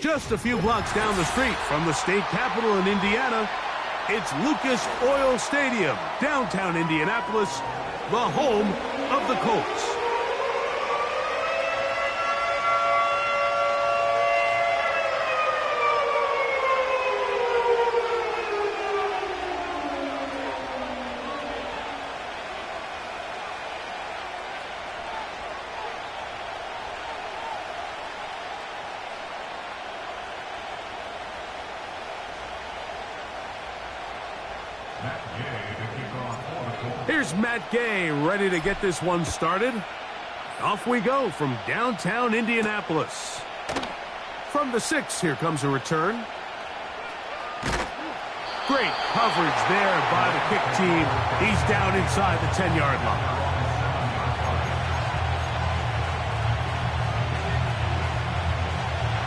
Just a few blocks down the street from the state capitol in Indiana, it's Lucas Oil Stadium, downtown Indianapolis, the home of the Colts. Here's Matt Gay ready to get this one started. Off we go from downtown Indianapolis. From the 6, here comes a return. Great coverage there by the kick team. He's down inside the 10-yard line.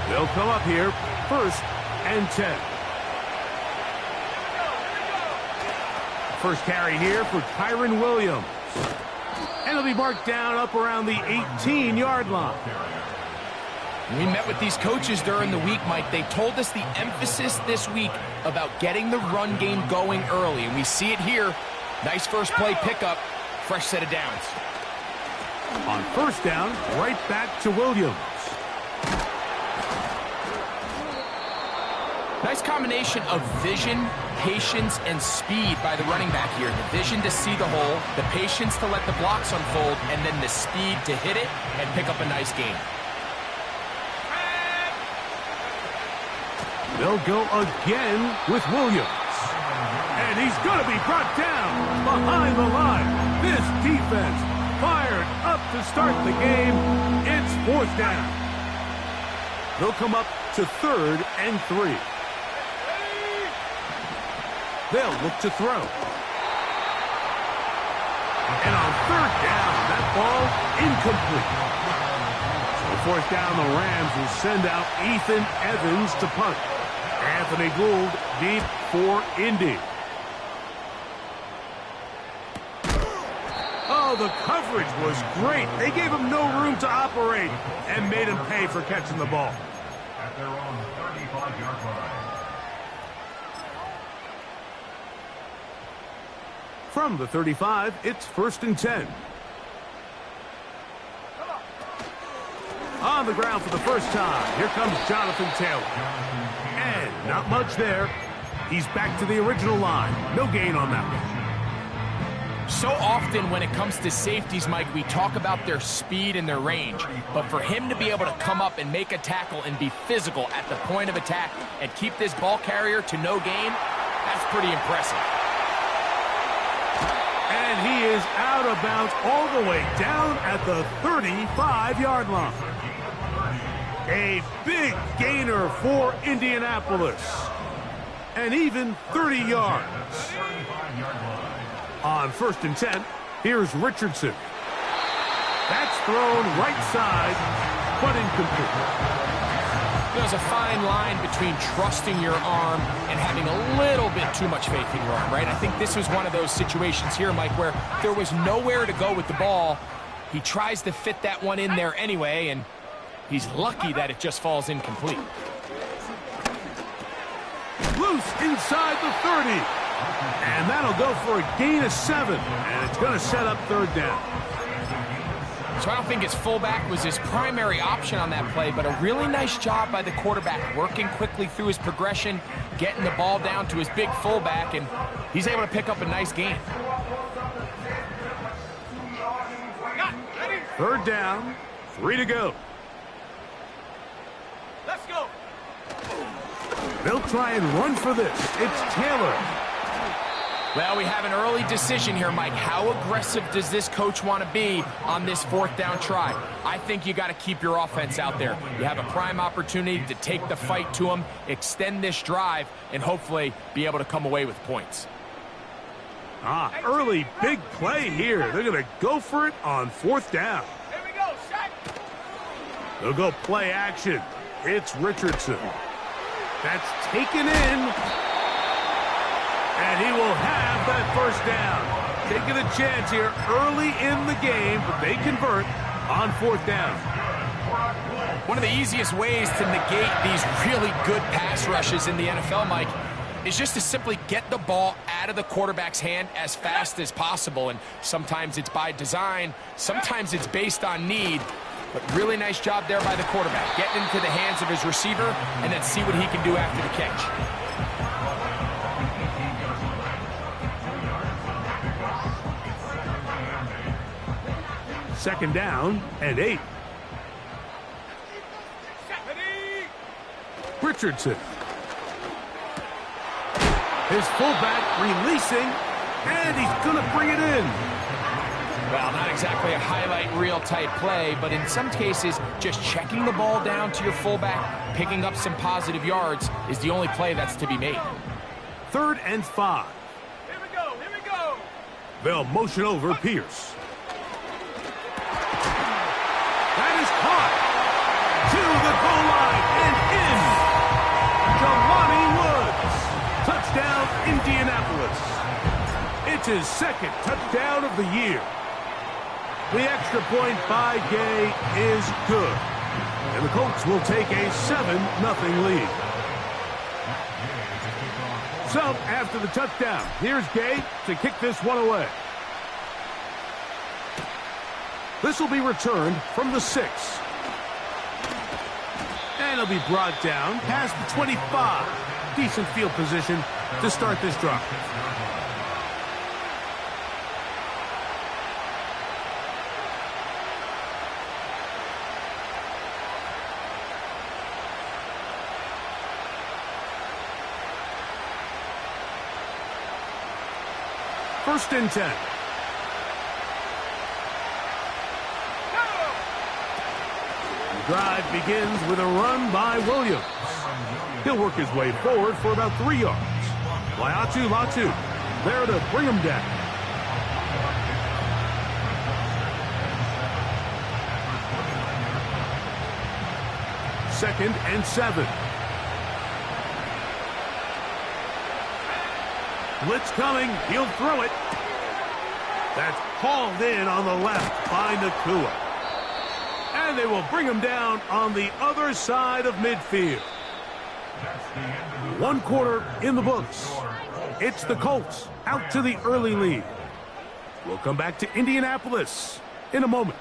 They'll come up here, 1st and 10. First carry here for Kyron Williams. And it'll be marked down up around the 18-yard line. We met with these coaches during the week, Mike. They told us the emphasis this week about getting the run game going early, and we see it here. Nice first play pickup, fresh set of downs. On 1st down, right back to Williams. Nice combination of vision, patience, and speed by the running back here. The vision to see the hole, the patience to let the blocks unfold, and then the speed to hit it and pick up a nice gain. They'll go again with Williams. And he's going to be brought down behind the line. This defense fired up to start the game. It's 4th down. They'll come up to 3rd and 3. They'll look to throw. And on 3rd down, that ball incomplete. So 4th down, the Rams will send out Ethan Evans to punt. Anthony Gould deep for Indy. Oh, the coverage was great. They gave him no room to operate and made him pay for catching the ball. At their own 35-yard line. From the 35, it's 1st and 10. On the ground for the first time, here comes Jonathan Taylor. And not much there. He's back to the original line. No gain on that one. So often when it comes to safeties, Mike, we talk about their speed and their range. But for him to be able to come up and make a tackle and be physical at the point of attack and keep this ball carrier to no gain, that's pretty impressive. And he is out of bounds all the way down at the 35-yard line. A big gainer for Indianapolis. And even 30 yards. On 1st and 10, here's Richardson. That's thrown right side, but incomplete. There's a fine line between trusting your arm and having a little bit too much faith in your arm, right? I think this was one of those situations here, Mike, where there was nowhere to go with the ball. He tries to fit that one in there anyway, and he's lucky that it just falls incomplete. Loose inside the 30. And that'll go for a gain of 7. And it's going to set up 3rd down. So I don't think his fullback was his primary option on that play, but a really nice job by the quarterback, working quickly through his progression, getting the ball down to his big fullback, and he's able to pick up a nice gain. 3rd down, 3 to go. Let's go. They'll try and run for this. It's Taylor. Well, we have an early decision here, Mike. How aggressive does this coach want to be on this 4th down try? I think you got to keep your offense out there. You have a prime opportunity to take the fight to them, extend this drive, and hopefully be able to come away with points. Early big play here. They're going to go for it on 4th down. Here we go, Shaq. They'll go play action. It's Richardson. That's taken in. And he will have that 1st down. Taking a chance here early in the game, but they convert on 4th down. One of the easiest ways to negate these really good pass rushes in the NFL, Mike, is just to simply get the ball out of the quarterback's hand as fast as possible. And sometimes it's by design, sometimes it's based on need. But really nice job there by the quarterback, getting into the hands of his receiver, and then see what he can do after the catch. Second down and 8. Richardson. His fullback releasing, and he's going to bring it in. Well, not exactly a highlight reel type play, but in some cases, just checking the ball down to your fullback, picking up some positive yards is the only play that's to be made. 3rd and 5. Here we go. They'll motion over Pierce. That is caught to the goal line and in. Jelani Woods. Touchdown, Indianapolis. It's his 2nd touchdown of the year. The extra point by Gay is good. And the Colts will take a 7-0 lead. So, after the touchdown, here's Gay to kick this one away. This will be returned from the 6. And it'll be brought down past the 25. Decent field position to start this drive. First and 10. The drive begins with a run by Williams. He'll work his way forward for about 3 yards. Latu there to bring him down. Second and 7. Blitz coming. He'll throw it. That's hauled in on the left by Nakua. And they will bring him down on the other side of midfield. 1 quarter in the books. It's the Colts out to the early lead. We'll come back to Indianapolis in a moment.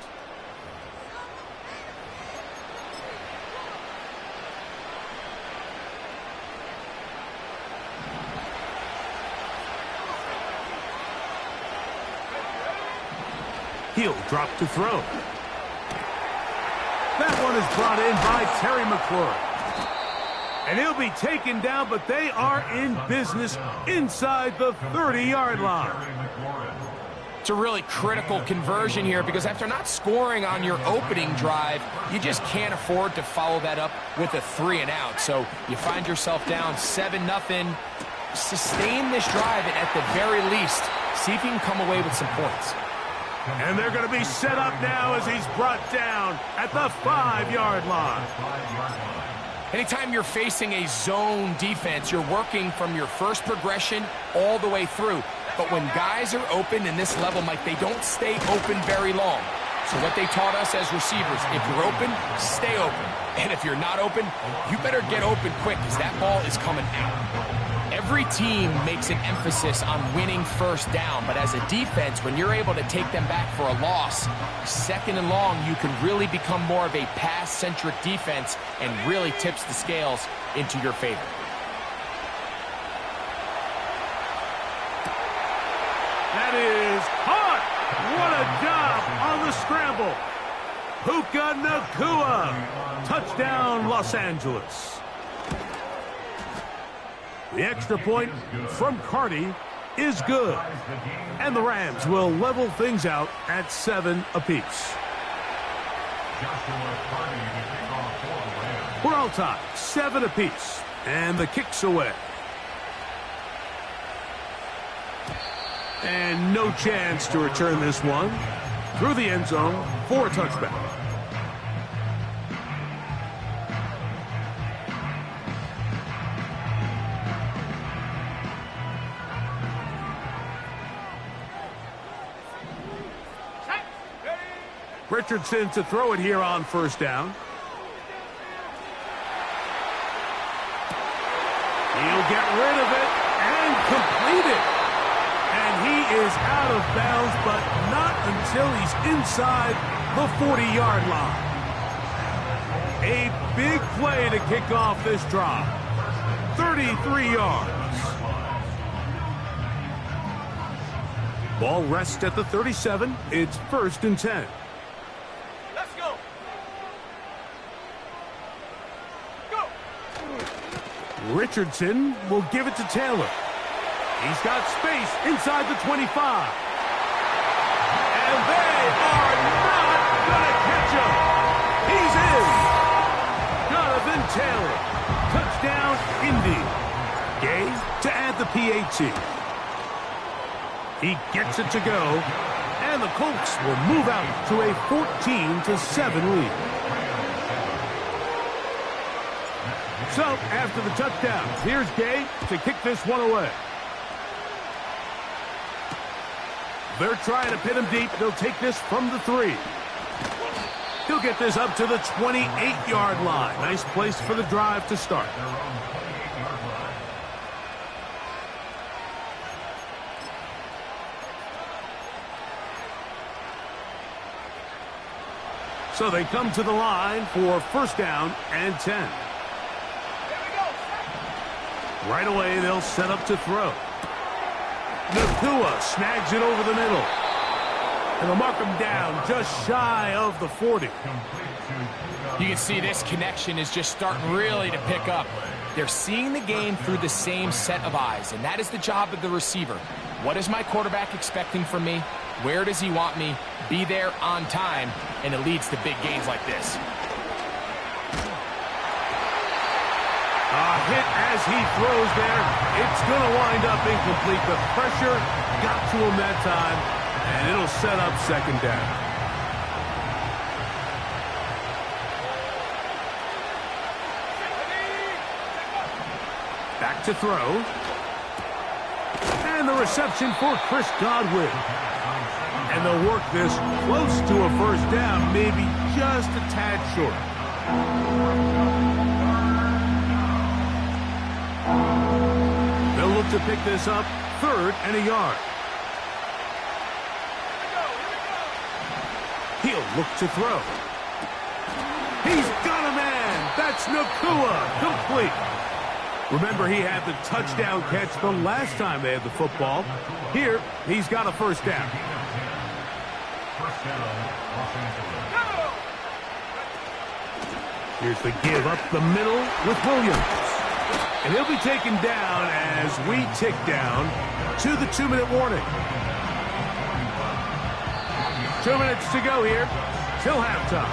He'll drop to throw. That one is brought in by Terry McLaurin. And he'll be taken down, but they are in business inside the 30-yard line. It's a really critical conversion here because after not scoring on your opening drive, you just can't afford to follow that up with a 3 and out. So you find yourself down 7-0. Sustain this drive and at the very least, see if you can come away with some points. And they're going to be set up now as he's brought down at the 5-yard line. Anytime you're facing a zone defense, you're working from your first progression all the way through. But when guys are open in this level, Mike, they don't stay open very long. So what they taught us as receivers, if you're open, stay open. And if you're not open, you better get open quick because that ball is coming out. Every team makes an emphasis on winning first down, but as a defense, when you're able to take them back for a loss, 2nd and long, you can really become more of a pass-centric defense and really tips the scales into your favor. That is hot. What a job on the scramble. Puka Nakua. Touchdown, Los Angeles. The extra point from Carty is good. And the Rams will level things out at 7 apiece. We're all tied, 7 apiece. And the kick's away. And no chance to return this one through the end zone for a touchback. Richardson to throw it here on first down. He'll get rid of it and complete it. And he is out of bounds, but not until he's inside the 40-yard line. A big play to kick off this drive. 33 yards. Ball rests at the 37. It's 1st and 10. Let's go. Go. Richardson will give it to Taylor. He's got space inside the 25. And they are not going to catch him. He's in. Jonathan Taylor. Touchdown, Indy. Gay to add the PAT. He gets it to go. And the Colts will move out to a 14-7 lead. So, after the touchdown, here's Gay to kick this one away. They're trying to pin him deep. They'll take this from the 3. He'll get this up to the 28-yard line. Nice place for the drive to start. So they come to the line for 1st down and 10. Right away, they'll set up to throw. Nakua snags it over the middle. And they'll mark him down just shy of the 40. You can see this connection is just starting really to pick up. They're seeing the game through the same set of eyes, and that is the job of the receiver. What is my quarterback expecting from me? Where does he want me? Be there on time, and it leads to big gains like this. A hit as he throws there. It's going to wind up incomplete. The pressure got to him that time, and it'll set up 2nd down. Back to throw. And the reception for Chris Godwin. And they'll work this close to a 1st down, maybe just a tad short. They'll look to pick this up 3rd and a yard. He'll look to throw. He's got a man. That's Nakua. Complete. Remember, he had the touchdown catch the last time they had the football. Here, he's got a 1st down. Here's the give up the middle with Williams. And he'll be taken down as we tick down to the 2-minute warning. 2 minutes to go here till halftime.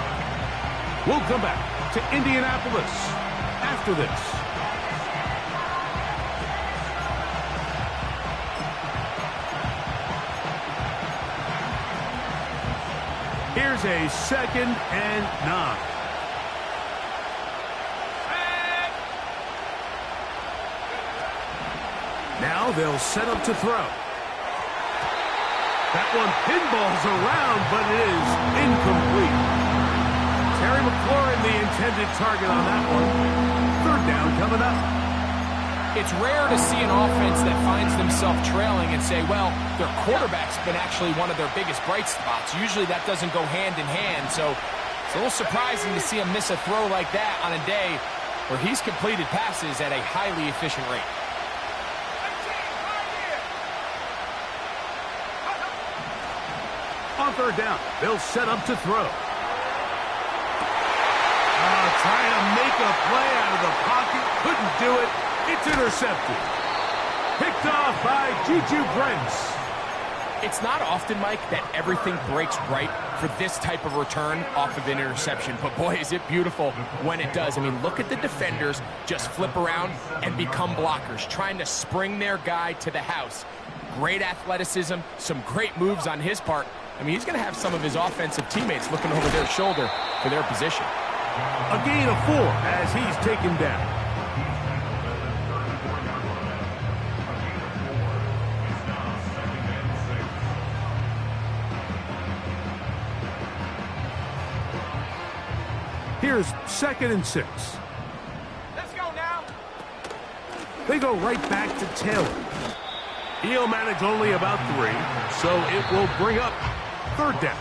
We'll come back to Indianapolis after this. Here's a 2nd and 9. Now they'll set up to throw. That one pinballs around, but it is incomplete. Terry McLaurin, the intended target on that one. 3rd down coming up. It's rare to see an offense that finds themselves trailing and say, well, their quarterback's been actually one of their biggest bright spots. Usually that doesn't go hand in hand, so it's a little surprising to see him miss a throw like that on a day where he's completed passes at a highly efficient rate. On 3rd down, they'll set up to throw. Trying to make a play out of the pocket. Couldn't do it. It's intercepted. Picked off by Juju Brents. It's not often, Mike, that everything breaks right for this type of return off of an interception. But, boy, is it beautiful when it does. I mean, look at the defenders just flip around and become blockers, trying to spring their guy to the house. Great athleticism, some great moves on his part. I mean, he's going to have some of his offensive teammates looking over their shoulder for their position. A gain of 4 as he's taken down. Here's 2nd and 6. Let's go now. They go right back to Taylor. He'll manage only about 3, so it will bring up 3rd down.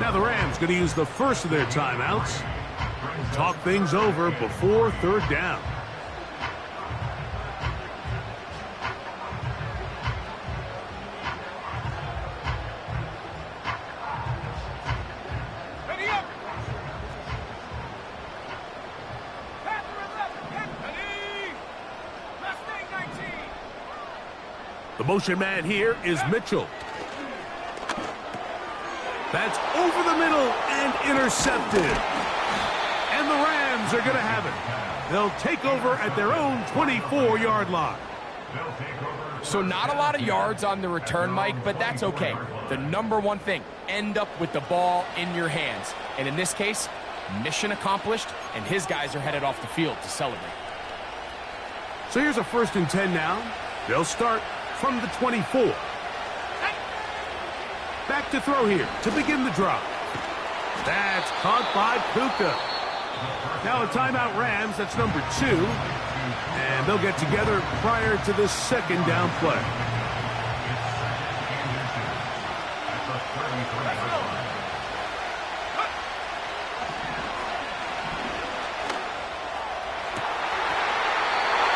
Now the Rams going to use the first of their timeouts. Talk things over before 3rd down. Ready up. Panther 11. Ready. Mustang 19. The motion man here is Mitchell. That's over the middle and intercepted. And the Rams are going to have it. They'll take over at their own 24-yard line. So not a lot of yards on the return, Mike, but that's okay. The number one thing, end up with the ball in your hands. And in this case, mission accomplished, and his guys are headed off the field to celebrate. So here's a 1st and 10 now. They'll start from the 24. Back to throw here to begin the drive. That's caught by Puka. Now a timeout Rams, that's number 2. And they'll get together prior to the 2nd down play.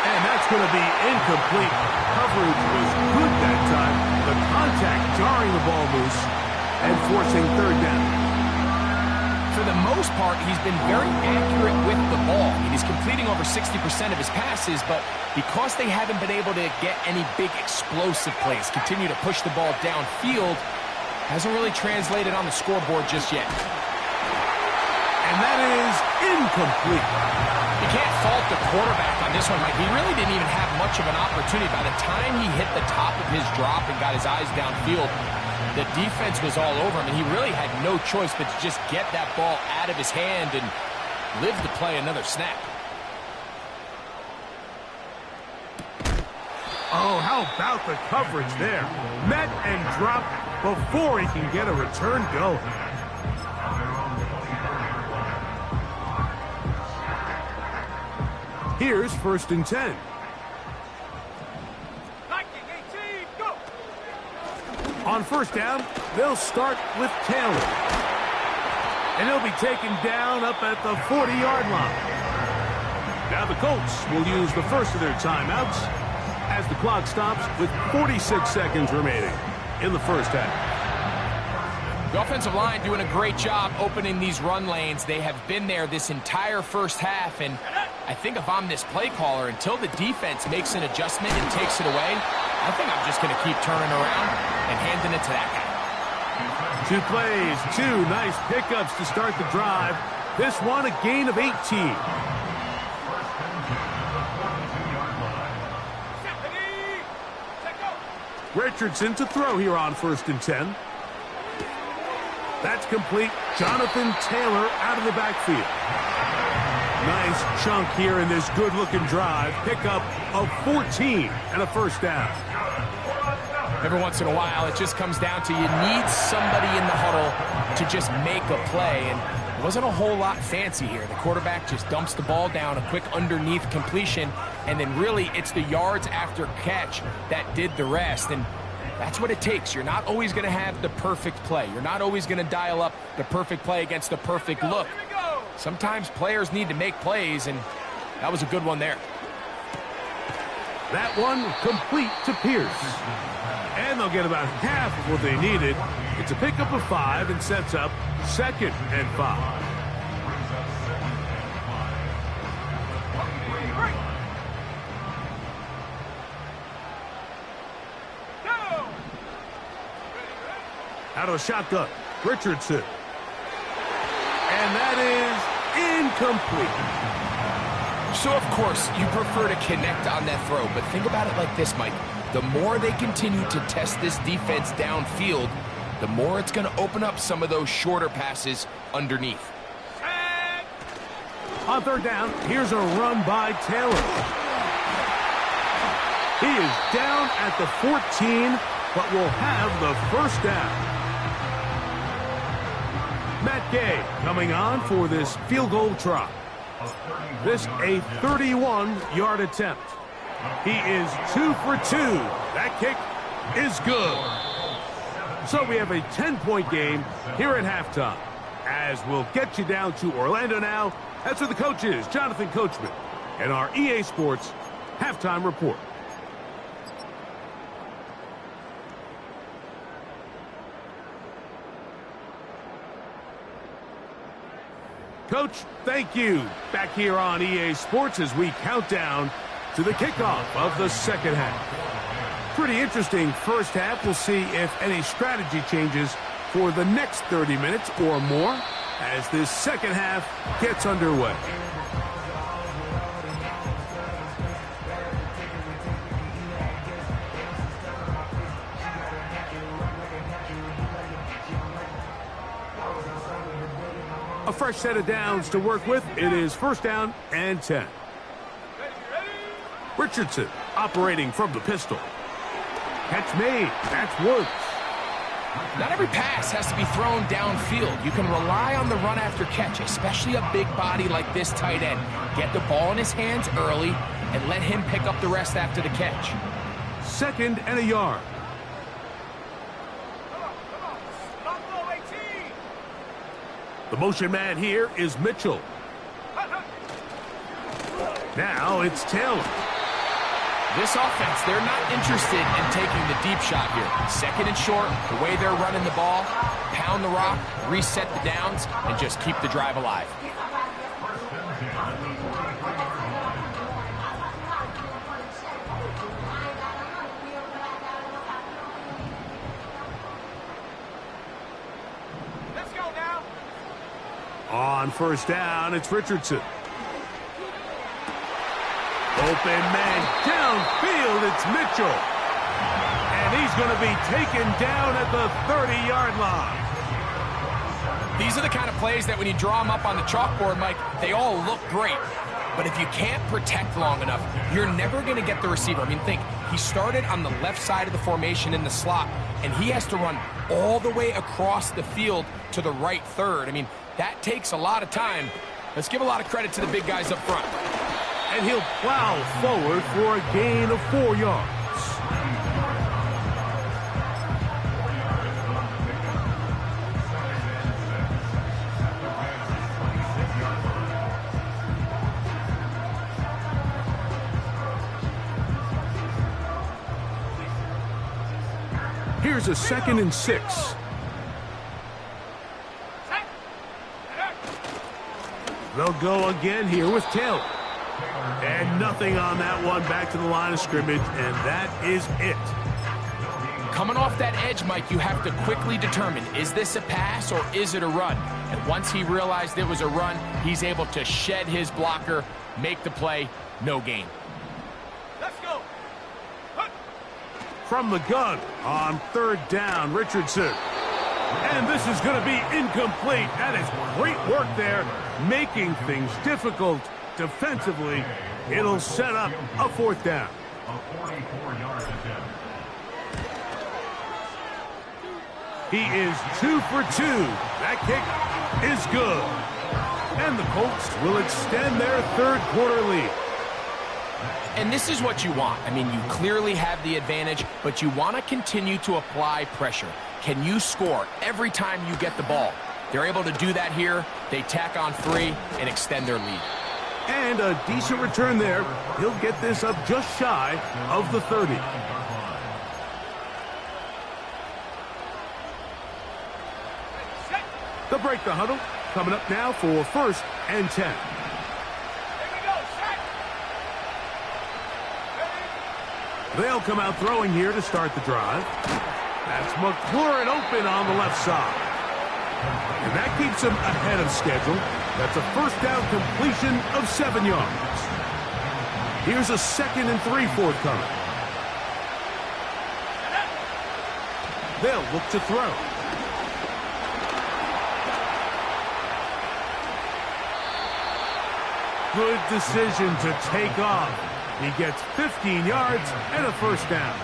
And that's going to be incomplete. Coverage was good that time. The contact jarring the ball loose and forcing 3rd down. For the most part, he's been very accurate with the ball. I mean, he's completing over 60% of his passes, but because they haven't been able to get any big explosive plays, continue to push the ball downfield, hasn't really translated on the scoreboard just yet. And that is incomplete. You can't fault the quarterback on this one, Mike. He really didn't even have much of an opportunity. By the time he hit the top of his drop and got his eyes downfield, the defense was all over him, and he really had no choice but to just get that ball out of his hand and live to play another snap. Oh, how about the coverage there? Met and dropped before he can get a return going. Here's 1st and 10. 1918. Go. On 1st down, they'll start with Taylor. And he'll be taken down up at the 40-yard line. Now the Colts will use the first of their timeouts as the clock stops with 46 seconds remaining in the 1st half. The offensive line doing a great job opening these run lanes. They have been there this entire 1st half, and I think if I'm this play caller, until the defense makes an adjustment and takes it away, I think I'm just going to keep turning around and handing it to that guy. 2 plays, 2 nice pickups to start the drive. This one a gain of 18. Richardson to throw here on 1st and 10. That's complete. Jonathan Taylor out of the backfield. Nice chunk here in this good-looking drive. Pickup of 14 and a 1st down. Every once in a while, it just comes down to you need somebody in the huddle to just make a play, and it wasn't a whole lot fancy here. The quarterback just dumps the ball down, a quick underneath completion, and then really it's the yards after catch that did the rest, and that's what it takes. You're not always going to have the perfect play. You're not always going to dial up the perfect play against the perfect look. Sometimes players need to make plays, and that was a good one there. That one complete to Pierce. And they'll get about half of what they needed. It's a pickup of 5 and sets up 2nd and 5. Out of the shotgun, Richardson. And that is incomplete. So, of course, you prefer to connect on that throw, but think about it like this, Mike. The more they continue to test this defense downfield, the more it's going to open up some of those shorter passes underneath. On 3rd down, here's a run by Taylor. He is down at the 14, but will have the 1st down. Met game coming on for this field goal try. This a 31-yard attempt. He is 2 for 2. That kick is good. So we have a 10-point game here at halftime. As we'll get you down to Orlando now, that's where the coach is, Jonathan Coachman, and our EA Sports halftime report. Coach, thank you. Back here on EA Sports as we count down to the kickoff of the second half. Pretty interesting first half. We'll see if any strategy changes for the next 30 minutes or more as this second half gets underway. A fresh set of downs to work with. It is first down and 10. Richardson operating from the pistol. Catch made. That's Woods. Not every pass has to be thrown downfield. You can rely on the run after catch, especially a big body like this tight end. Get the ball in his hands early and let him pick up the rest after the catch. Second and a yard. The motion man here is Mitchell. Now it's Taylor. This offense, they're not interested in taking the deep shot here. Second and short, the way they're running the ball, pound the rock, reset the downs, and just keep the drive alive. Let's go now. On first down, it's Richardson. Open man downfield, it's Mitchell. And he's going to be taken down at the 30-yard line. These are the kind of plays that when you draw them up on the chalkboard, Mike, they all look great. But if you can't protect long enough, you're never going to get the receiver. I mean, think, he started on the left side of the formation in the slot, and he has to run all the way across the field to the right third. I mean, that takes a lot of time. Let's give a lot of credit to the big guys up front. And he'll plow forward for a gain of 4 yards. Here's a 2nd and 6. They'll go again here with Taylor. And nothing on that one, back to the line of scrimmage, and that is it. Coming off that edge, Mike, you have to quickly determine, is this a pass or is it a run? And once he realized it was a run, he's able to shed his blocker, make the play, no gain. Let's go. From the gun on third down, Richardson. And this is going to be incomplete. That is great work there, making things difficult defensively. It'll set up a 4th down. A 44-yard attempt. He is 2 for 2. That kick is good. And the Colts will extend their 3rd quarter lead. And this is what you want. I mean, you clearly have the advantage, but you want to continue to apply pressure. Can you score every time you get the ball? They're able to do that here. They tack on 3 and extend their lead. And a decent return there. He'll get this up just shy of the 30. They'll break the huddle. Coming up now for 1st and 10. Here we go. Set. They'll come out throwing here to start the drive. That's McLaurin open on the left side. And that keeps him ahead of schedule. That's a first down completion of 7 yards. Here's a 2nd and 3 forthcoming. They'll look to throw. Good decision to take off. He gets 15 yards and a first down.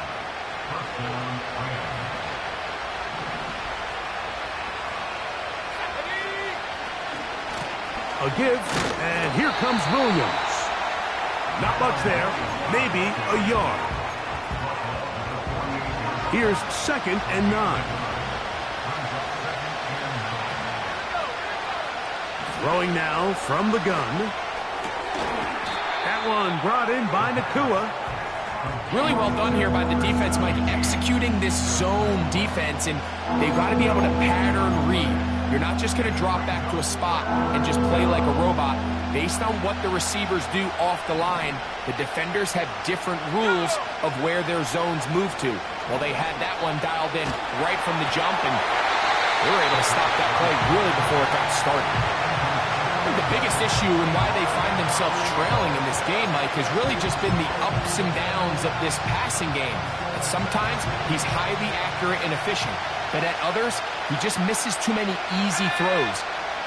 A give, and here comes Williams. Not much there, maybe a yard. Here's 2nd and 9. Throwing now from the gun. That one brought in by Nakua. Really well done here by the defense, Mike, executing this zone defense, and they've got to be able to pattern read. You're not just going to drop back to a spot and just play like a robot. Based on what the receivers do off the line, the defenders have different rules of where their zones move to. Well, they had that one dialed in right from the jump, and they were able to stop that play really before it got started. I think the biggest issue and why they find themselves trailing in this game, Mike, has really just been the ups and downs of this passing game. And sometimes he's highly accurate and efficient, but at others, he just misses too many easy throws.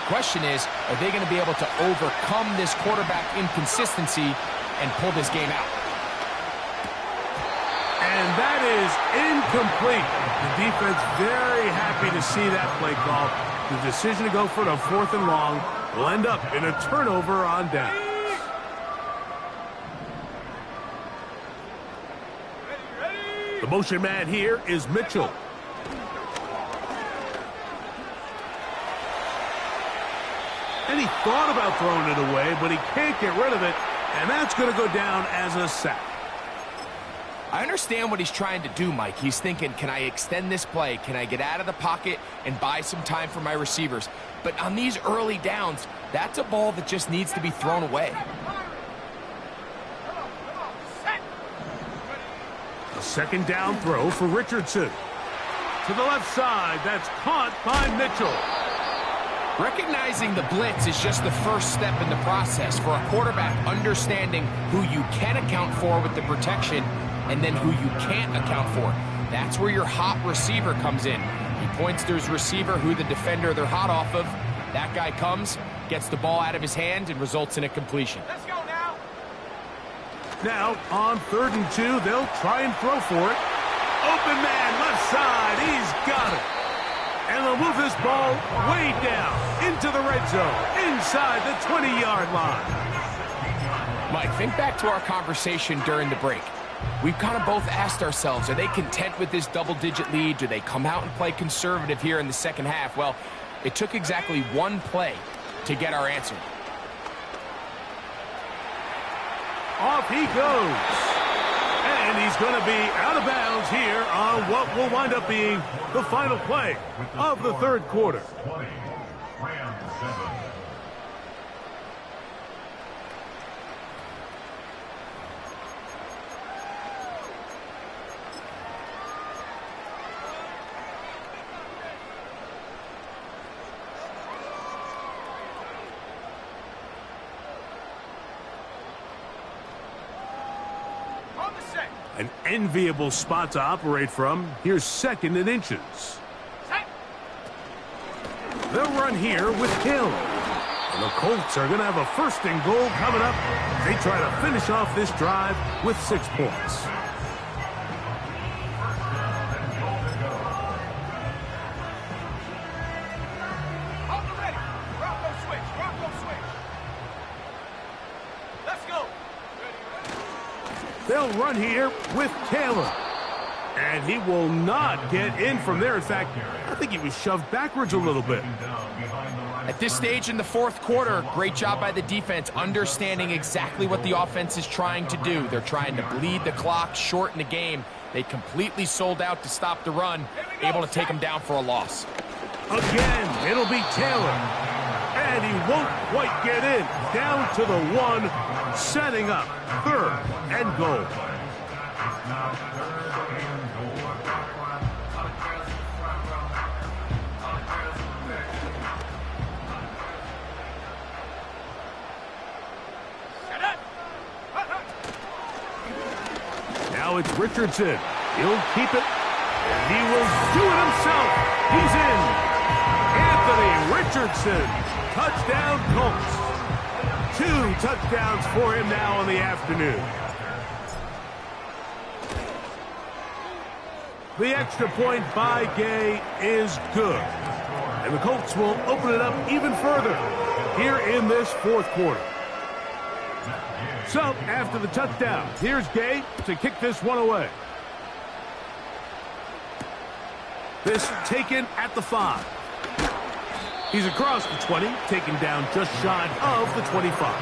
The question is, are they going to be able to overcome this quarterback inconsistency and pull this game out? And that is incomplete. The defense very happy to see that play call. The decision to go for it on 4th and long will end up in a turnover on downs. The motion man here is Mitchell. And he thought about throwing it away, but he can't get rid of it, and that's going to go down as a sack. I understand what he's trying to do, Mike. He's thinking, can I extend this play? Can I get out of the pocket and buy some time for my receivers? But on these early downs, that's a ball that just needs to be thrown away. A 2nd down throw for Richardson. To the left side, that's caught by Mitchell. Recognizing the blitz is just the first step in the process for a quarterback understanding who you can account for with the protection and then who you can't account for. That's where your hot receiver comes in. He points to his receiver, who the defender they're hot off of. That guy comes, gets the ball out of his hand, and results in a completion. Let's go now. Now, on 3rd and 2, they'll try and throw for it. Open man, left side, he's got it. And they'll move this ball way down into the red zone, inside the 20-yard line. Mike, think back to our conversation during the break. We've kind of both asked ourselves, are they content with this double-digit lead? Do they come out and play conservative here in the second half? Well, it took exactly one play to get our answer. Off he goes. And he's going to be out of bounds here on what will wind up being the final play of the 3rd quarter. 20, Rams 7. An enviable spot to operate from. Here's 2nd and inches. They'll run here with Hill. And the Colts are going to have a 1st and goal coming up. They try to finish off this drive with 6 points. They'll run here with Taylor. And he will not get in from there. In fact, I think he was shoved backwards a little bit. At this stage in the 4th quarter, great job by the defense, understanding exactly what the offense is trying to do. They're trying to bleed the clock, shorten the game. They completely sold out to stop the run, able to take them down for a loss. Again, it'll be Taylor. And he won't quite get in. Down to the 1, setting up 3rd and goal. Now it's Richardson. He'll keep it. And he will do it himself. He's in. Anthony Richardson. Touchdown Colts. 2 touchdowns for him now in the afternoon. The extra point by Gay is good. And the Colts will open it up even further. here in this fourth quarter. So, after the touchdown, here's Gay to kick this one away. This taken at the 5. He's across the 20, taken down just shy of the 25.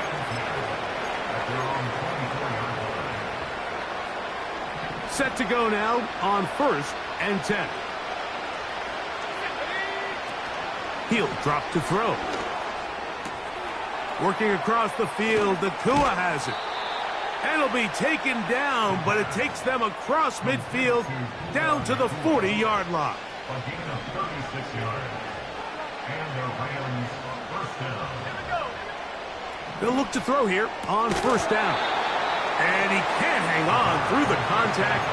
Set to go now on 1st and 10. He'll drop to throw. Working across the field, Nakua has it. And it'll be taken down, but it takes them across midfield down to the 40-yard line. A gain of 36 yards. And the Rams first down. They'll look to throw here on 1st down. And he can't hang on through the contact.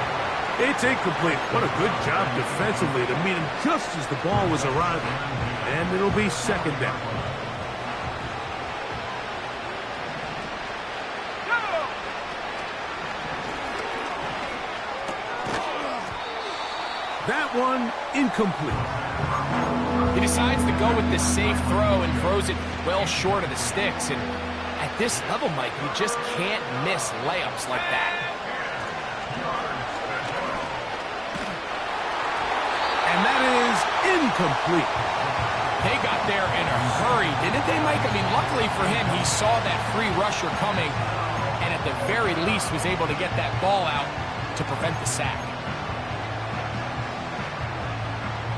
It's incomplete. What a good job defensively to meet him just as the ball was arriving. And it'll be 2nd down. That one incomplete. He decides to go with the safe throw and throws it well short of the sticks. And at this level, Mike, you just can't miss layups like that. And that is incomplete. They got there in a hurry, didn't they, Mike? I mean, luckily for him, he saw that free rusher coming and at the very least was able to get that ball out to prevent the sack.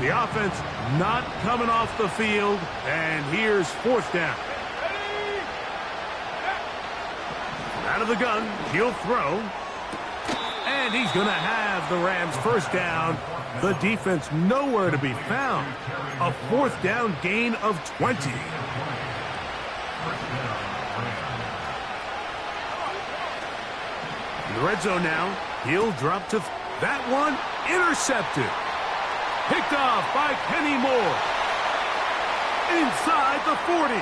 The offense not coming off the field, and here's 4th down. Out of the gun, he'll throw. And he's going to have the Rams 1st down. The defense nowhere to be found. A 4th down gain of 20. In the red zone now, he'll drop to that one, intercepted. Picked off by Kenny Moore. Inside the 40.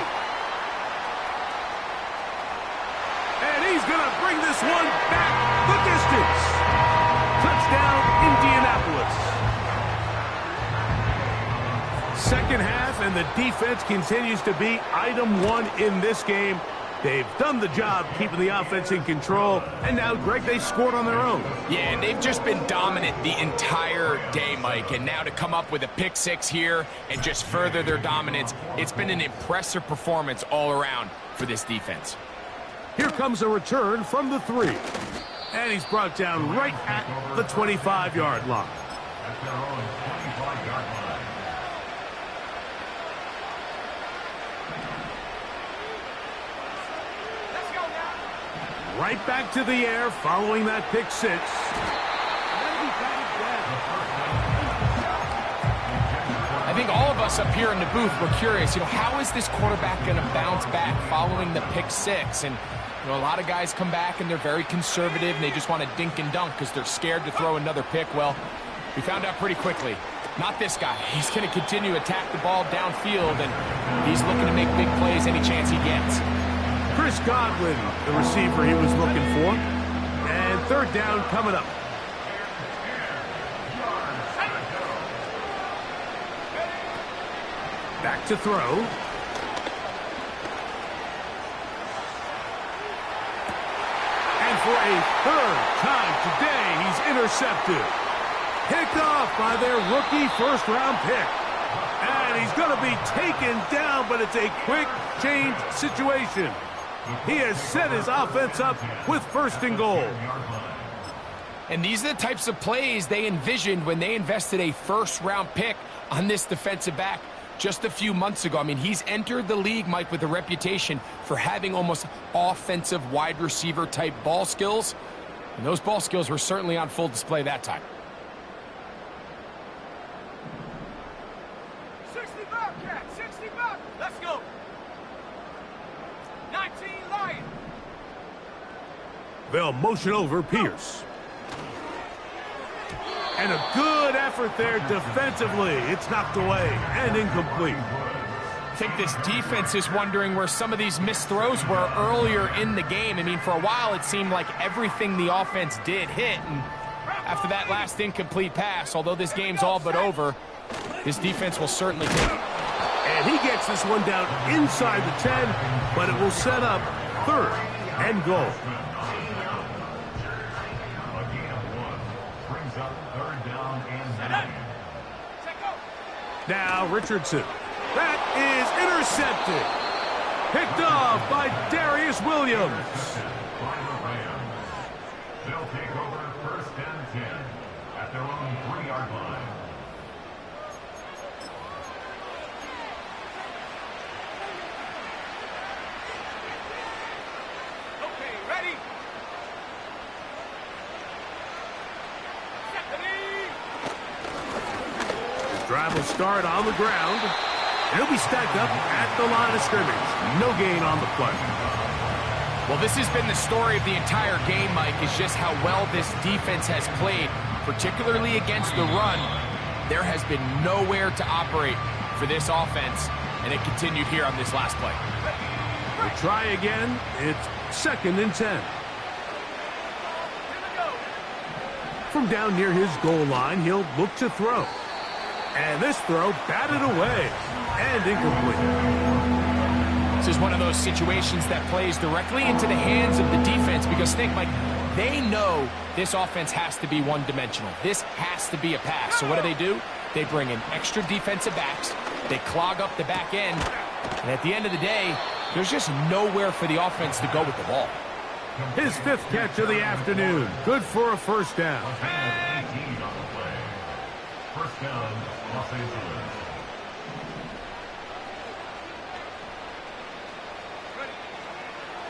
And he's going to bring this one back the distance. Touchdown, Indianapolis. 2nd half, and the defense continues to be item 1 in this game. They've done the job keeping the offense in control, and now, Greg, they scored on their own. Yeah, and they've just been dominant the entire day, Mike, and now to come up with a pick 6 here and just further their dominance, it's been an impressive performance all around for this defense. Here comes a return from the 3, and he's brought down right at the 25-yard line. At their own 25-yard line. Right back to the air following that pick 6. I think all of us up here in the booth were curious, how is this quarterback going to bounce back following the pick 6? And, a lot of guys come back and they're very conservative and they just want to dink and dunk because they're scared to throw another pick. Well, we found out pretty quickly. Not this guy. He's going to continue to attack the ball downfield, and he's looking to make big plays any chance he gets. Chris Godwin, the receiver he was looking for. And 3rd down coming up. Back to throw. And for a 3rd time today, he's intercepted. Picked off by their rookie 1st-round pick. And he's going to be taken down, but it's a quick change situation. He has set his offense up with 1st and goal. And these are the types of plays they envisioned when they invested a 1st-round pick on this defensive back just a few months ago. I mean, he's entered the league, Mike, with a reputation for having almost offensive wide receiver type ball skills. And those ball skills were certainly on full display that time. 60 Bobcat, 60 Bob. Let's go. 19 Lion. They'll motion over Pierce. And a good effort there defensively. It's knocked away and incomplete. I think this defense is wondering where some of these missed throws were earlier in the game. I mean, for a while, it seemed like everything the offense did hit. And after that last incomplete pass, although this game's all but over, this defense will certainly take it. And he gets this one down inside the 10, but it will set up 3rd and goal. Brings up 3rd down and 9. Now Richardson. That is intercepted. Picked off by Darius Williams. They'll take over 1st and 10 at their own 3-yard line. Okay, ready? The drive will start on the ground. He'll be stacked up at the line of scrimmage. No gain on the play. Well, this has been the story of the entire game, Mike, is just how well this defense has played, particularly against the run. There has been nowhere to operate for this offense, and it continued here on this last play. We'll try again. It's 2nd and 10. From down near his goal line, he'll look to throw. And this throw batted away and incomplete. This is one of those situations that plays directly into the hands of the defense because think, Mike, they know this offense has to be one-dimensional. This has to be a pass. So what do? They bring in extra defensive backs. They clog up the back end. And at the end of the day, there's just nowhere for the offense to go with the ball. His 5th catch of the afternoon. Good for a 1st down. 18 on the play. 1st down, Los Angeles.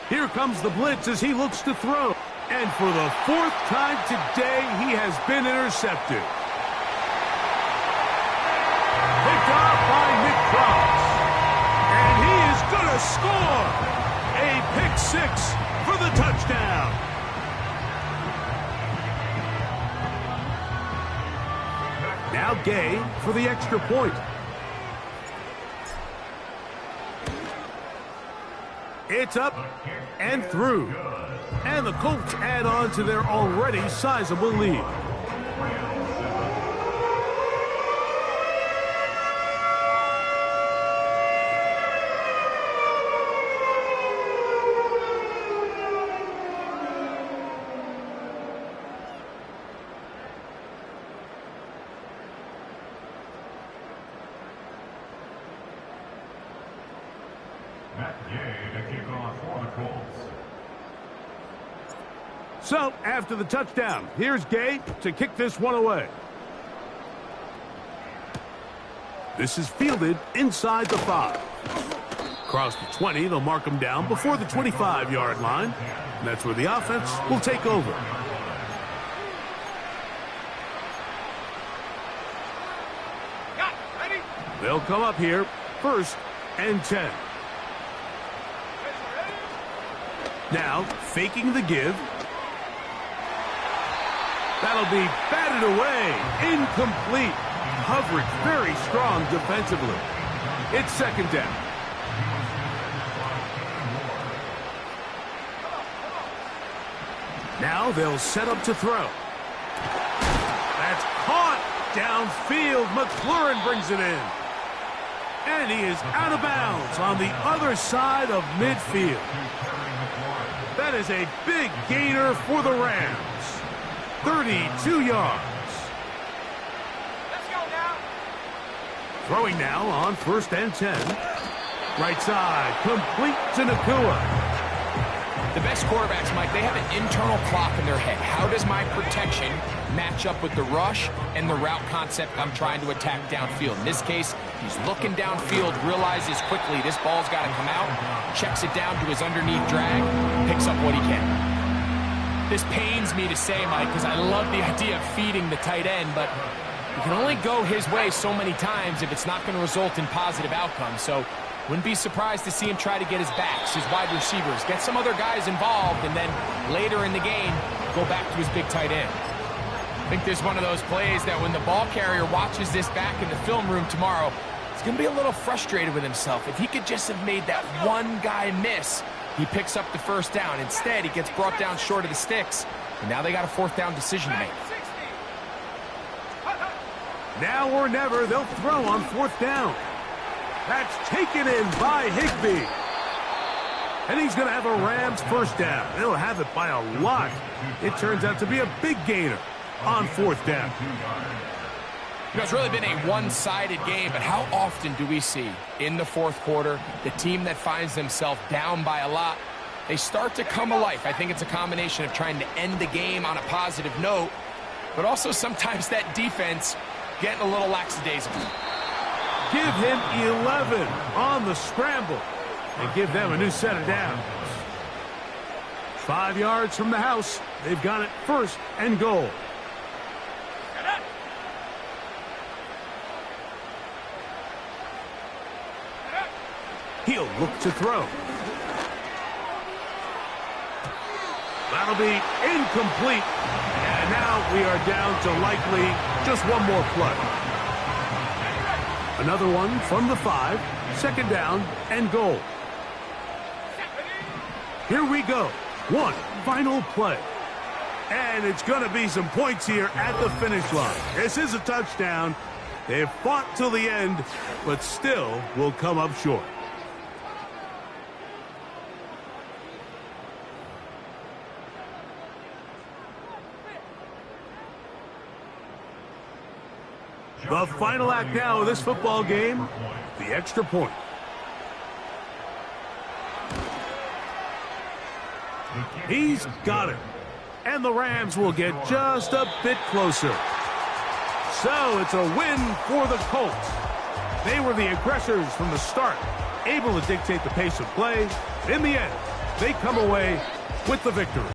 Here comes the blitz as he looks to throw. And for the 4th time today, he has been intercepted. Picked off by Nick Cross. And he is going to score. A pick 6 for the touchdown. Now Gay for the extra point. It's up and through. And the Colts add on to their already sizable lead. So, after the touchdown, here's Gay to kick this one away. This is fielded inside the 5. Across the 20, they'll mark him down before the 25-yard line. And that's where the offense will take over. Ready? They'll come up here, 1st and 10. Now, faking the give. That'll be batted away. Incomplete. Coverage very strong defensively. It's 2nd down. Now they'll set up to throw. That's caught downfield. McLaurin brings it in. And he is out of bounds on the other side of midfield. That is a big gainer for the Rams. 32 yards. Let's go now. Throwing now on 1st and 10. Right side, complete to Nakua. The best quarterbacks, Mike, they have an internal clock in their head. How does my protection match up with the rush and the route concept I'm trying to attack downfield? In this case, he's looking downfield, realizes quickly this ball's got to come out, checks it down to his underneath drag, picks up what he can. This pains me to say, Mike, because I love the idea of feeding the tight end, but you can only go his way so many times if it's not going to result in positive outcomes. So wouldn't be surprised to see him try to get his backs, his wide receivers, get some other guys involved, and then later in the game, go back to his big tight end. I think there's one of those plays that when the ball carrier watches this back in the film room tomorrow, he's going to be a little frustrated with himself. If he could just have made that one guy miss, he picks up the 1st down. Instead, he gets brought down short of the sticks, and now they got a 4th down decision to make. Now or never, they'll throw on 4th down. That's taken in by Higbee. And he's going to have a Rams first down. They'll have it by a lot. It turns out to be a big gainer on fourth down. You know, it's really been a one-sided game, but how often do we see in the fourth quarter the team that finds themselves down by a lot, they start to come alive. I think it's a combination of trying to end the game on a positive note, but also sometimes that defense getting a little lackadaisical. Give him 11 on the scramble and give them a new set of downs. 5 yards from the house. They've got it first and goal. He'll look to throw. That'll be incomplete. And now we are down to likely just one more play. Another one from the 5. Second down and goal. Here we go. One final play. And it's going to be some points here at the finish line. This is a touchdown. They've fought till the end, but still will come up short. The final act now of this football game, the extra point. He's got it. And the Rams will get just a bit closer. So it's a win for the Colts. They were the aggressors from the start, able to dictate the pace of play. In the end, they come away with the victory.